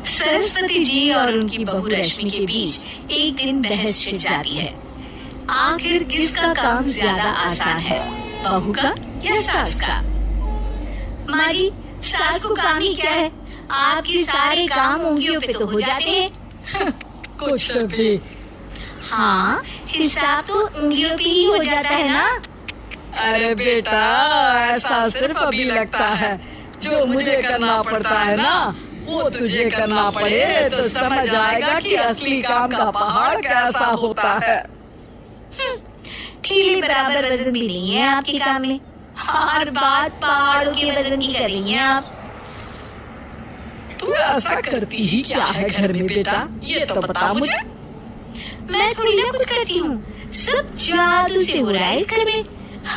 सरस्वती जी और उनकी बहू रश्मि के बीच एक दिन बहस छिड़ जाती है। आखिर किसका काम ज्यादा आसान है, बहू का या सास का? माँ जी, सास को काम ही क्या है, आपके सारे काम उंगलियों पे तो हो जाते हैं। कुछ भी। हाँ, हिसाब तो उंगलियों पे ही हो जाता है ना। अरे बेटा, ऐसा सिर्फ अभी लगता है, जो मुझे करना पड़ता है ना वो तुझे करना पड़े तो समझ आएगा कि असली काम का पहाड़ कैसा होता है। ठीली बराबर वजन भी नहीं है आपके काम में, हर बात पहाड़ों के वजन की कर रही हैं आप। तू ऐसा करती ही क्या है घर में बेटा, ये तो बता मुझे। मैं थोड़ी ना कुछ करती हूँ, सब जादू से हो रहा है इस घर में।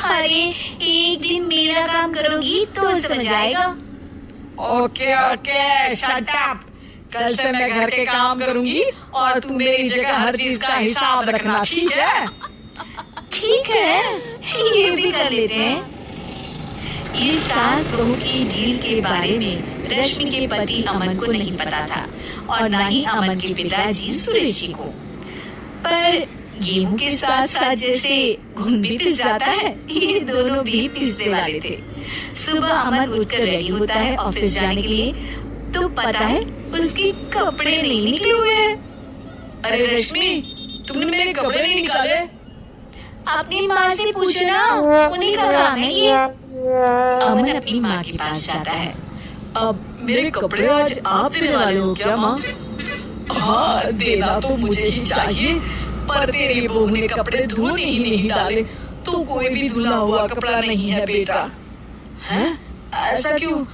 अरे एक दिन मेरा काम करोगी तो समझ आएगा। Okay okay, shut up. कल से मैं घर के काम करूंगी और तू मेरी जगह हर चीज का हिसाब रखना, ठीक है? ठीक है, ये भी कर लेते हैं। ये सास बहू की डील के बारे में रश्मि के पति अमन को नहीं पता था और न ही अमन के पिताजी सुरेश जी को। पर गेहूं के साथ साथ जैसे घुन भी पिस जाता है, ये दोनों भी पिसने वाले थे। सुबह अमन उठकर रेडी होता है ऑफिस जाने के लिए, तो पता है उसके कपड़े नहीं निकले हुए हैं। अरे रश्मि, तुमने मेरे कपड़े नहीं निकाले? अपनी माँ से पूछो ना, उन्हीं का काम है ये। अमन अपनी माँ के पास जाता है। अब मेरे कपड़े आज आप देने वाले हो क्या माँ? हाँ, देना तो मुझे ही चाहिए, पर तेरी बहू ने कपड़े धोने ही नहीं डाले, तो कोई भी धुला हुआ कपड़ा नहीं है बेटा। हैं? ऐसा क्यों?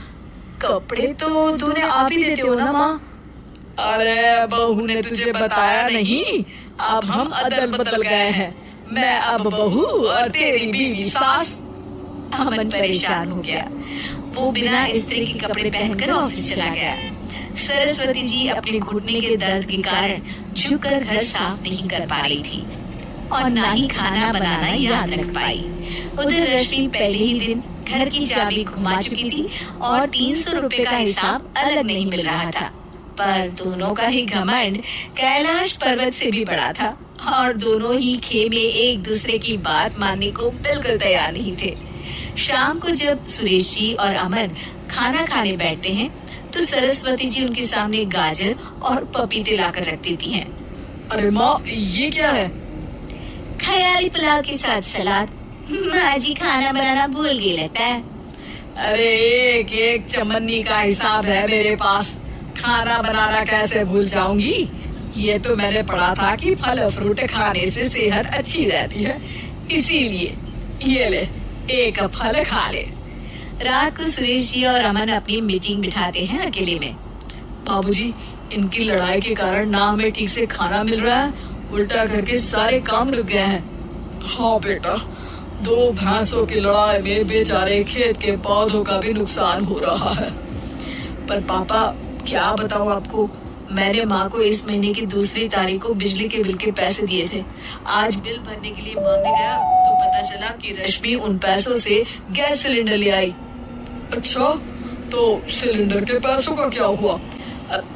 कपड़े तो धोने आप ही देते हो ना माँ? अरे बहू ने तुझे बताया नहीं, अब हम अदल बदल गए हैं। मैं अब बहू और तेरी बीवी सास। अमन परेशान हो गया। वो बिना इस्त्री के कपड़े पहनकर ऑफिस चला गया। सरस्वती जी अपने घुटने के दर्द के कारण झुककर घर साफ नहीं कर पा रही थी और ना ही खाना बनाना याद रख पाई। उधर रश्मि पहले ही दिन घर की चाबी घुमा चुकी थी और 300 रुपए का हिसाब अलग नहीं मिल रहा था। पर दोनों का ही घमंड कैलाश पर्वत से भी बड़ा था और दोनों ही खेमे एक दूसरे की बात मानने को बिल्कुल तैयार नहीं थे। शाम को जब सुरेश जी और अमन खाना खाने बैठते हैं तो सरस्वती जी उनके सामने गाजर और पपीते लाकर रख देती हैं। अरे माँ, ये क्या है? ख्याली पुलाव के साथ सलाद। माँ जी खाना बनाना भूल गई लगता है। अरे एक एक चमन्नी का हिसाब है मेरे पास, खाना बनाना कैसे भूल जाऊंगी? ये तो मैंने पढ़ा था कि फल फ्रूट खाने से सेहत अच्छी रहती है, इसीलिए ये ले, एक फल खा ले। रात को सुरेश जी और अमन अपनी मीटिंग बिठाते हैं अकेले में। बाबूजी, इनकी लड़ाई के कारण ना हमें ठीक से खाना मिल रहा है, उल्टा घर के सारे काम रुक गए हैं। हाँ बेटा, 2 भैंसों की लड़ाई में बेचारे खेत के पौधों का भी नुकसान हो रहा है। पर पापा, क्या बताऊं आपको, मैंने माँ को इस महीने की 2 तारीख को बिजली के बिल के पैसे दिए थे। आज बिल भरने के लिए मांगने गया तो पता चला कि रश्मि उन पैसों से गैस सिलेंडर ले आई। अच्छा, तो सिलेंडर के पैसों का क्या हुआ?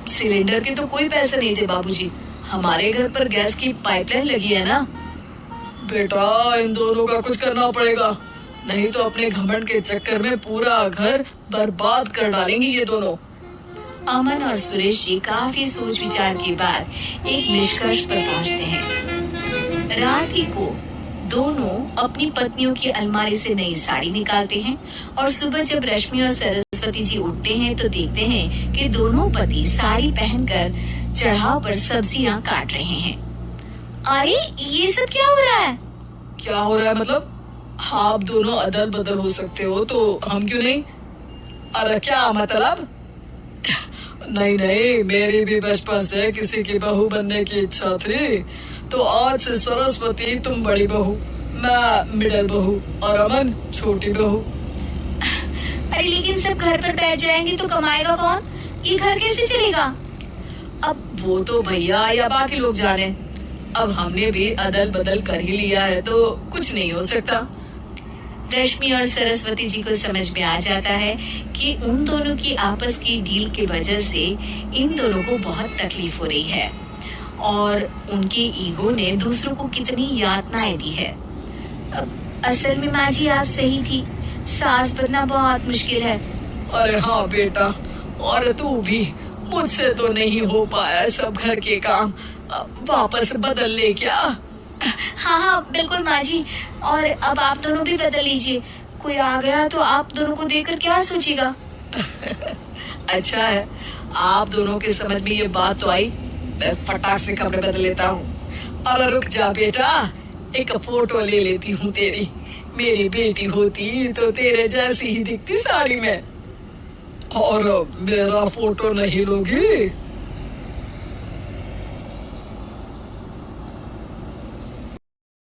सिलेंडर के तो कोई पैसे नहीं थे बाबूजी, हमारे घर पर गैस की पाइपलाइन लगी है ना। बेटा, इन दोनों का कुछ करना पड़ेगा, नहीं तो अपने घमंड के चक्कर में पूरा घर बर्बाद कर डालेंगी ये दोनों। अमन और सुरेश जी काफी सोच विचार के बाद एक निष्कर्ष पर पहुंचते हैं। रात ही को दोनों अपनी पत्नियों की अलमारी से नई साड़ी निकालते हैं और सुबह जब रश्मि और सरस्वती जी उठते हैं तो देखते हैं कि दोनों पति साड़ी पहनकर चढ़ाव पर सब्जियां काट रहे हैं। अरे ये सब क्या हो रहा है? क्या हो रहा है मतलब? आप दोनों अदल बदल हो सकते हो तो हम क्यों नहीं? अरे क्या मतलब? नहीं नहीं, मेरी भी बचपन से किसी की बहू बनने की इच्छा थी, तो आज से सरस्वती तुम बड़ी बहू, मैं मिडिल बहू और अमन छोटी बहू। अरे लेकिन सब घर पर बैठ जाएंगे तो कमाएगा कौन? ये घर कैसे चलेगा? अब वो तो भैया या बाकी लोग जाने, अब हमने भी अदल बदल कर ही लिया है तो कुछ नहीं हो सकता। रश्मि और सरस्वती जी को समझ में आ जाता है कि उन दोनों की आपस की डील की वजह से इन दोनों को बहुत तकलीफ हो रही है और उनके ईगो ने दूसरों को कितनी यातनाएं दी है। असल में माँ जी आप सही थी, सास बनना बहुत मुश्किल है। अरे हाँ बेटा, और तू भी, मुझसे तो नहीं हो पाया सब घर के काम, वापस बदल ले क्या? हाँ हाँ बिल्कुल माँ जी, और अब आप दोनों भी बदल लीजिए। कोई आ गया तो आप दोनों को देखकर क्या सोचेगा? अच्छा है, आप दोनों के समझ में ये बात तो आई। मैं फटाक से कपड़े बदल लेता हूँ। अरे रुक जा बेटा, एक फोटो ले लेती हूँ तेरी। मेरी बेटी होती तो तेरे जैसी ही दिखती साड़ी में। और मेरा फोटो नहीं लोगी?